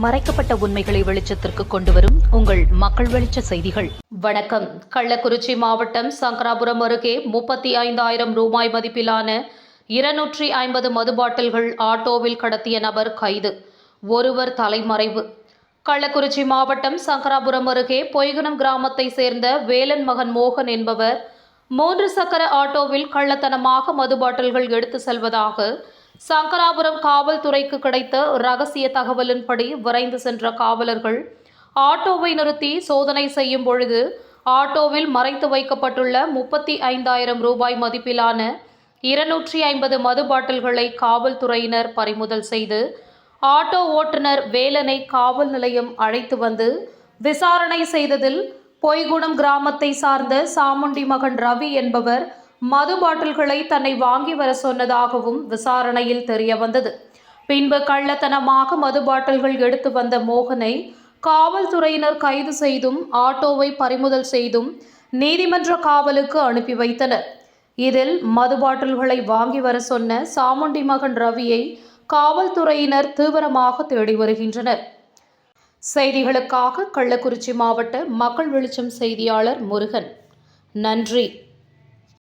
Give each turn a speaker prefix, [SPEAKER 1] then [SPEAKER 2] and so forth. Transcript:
[SPEAKER 1] மறைக்கப்பட்ட உண்மைகளை வெளிச்சத்திற்கு கொண்டுவரும் உங்கள் மக்கள் வெளிச்ச செய்திகள். வணக்கம். கள்ளக்குறிச்சி மாவட்டம் சங்கராபுரம் அருகே 35,000 ரூபாய் மதிப்பிலான 250 மது பாட்டில்கள் ஆட்டோவில் கடத்திய நபர் கைது, ஒருவர் தலைமறைவு. கள்ளக்குறிச்சி மாவட்டம் சங்கராபுரம் அருகே பொய்குணம் கிராமத்தை சேர்ந்த வேலன் மகன் மோகன் என்பவர் 3 சக்கர ஆட்டோவில் கள்ளத்தனமாக மது பாட்டில்கள் எடுத்து செல்வதாக சங்கராபுரம் காவல்துறைக்கு கிடைத்த ரகசிய தகவலின்படி விரைந்து சென்ற காவலர்கள் ஆட்டோவை நிறுத்தி சோதனை செய்யும் பொழுது ஆட்டோவில் மறைத்து வைக்கப்பட்டுள்ள 35,000 ரூபாய் மதிப்பிலான 250 மது பாட்டில்களை காவல்துறையினர் பறிமுதல் செய்து ஆட்டோ ஓட்டுநர் வேலனை காவல் நிலையம் அழைத்து வந்து விசாரணை செய்ததில் பொய்குணம் கிராமத்தை சார்ந்த சாமுண்டி மகன் ரவி என்பவர் மது பாட்டில்களை தன்னை வாங்கி வர சொன்னதாகவும் விசாரணையில் தெரிய வந்தது. பின்பு கள்ளத்தனமாக மது பாட்டில்கள் எடுத்து வந்த மோகனை காவல்துறையினர் கைது செய்தும் ஆட்டோவை பறிமுதல் செய்தும் நீதிமன்ற காவலுக்கு அனுப்பி வைத்தனர். இதில் மது பாட்டில்களை வாங்கி வர சொன்ன சாமுண்டி மகன் ரவியை காவல்துறையினர் தீவிரமாக தேடி வருகின்றனர். செய்திகளுக்காக கள்ளக்குறிச்சி மாவட்ட மக்கள் வெளிச்சம் செய்தியாளர் முருகன். நன்றி.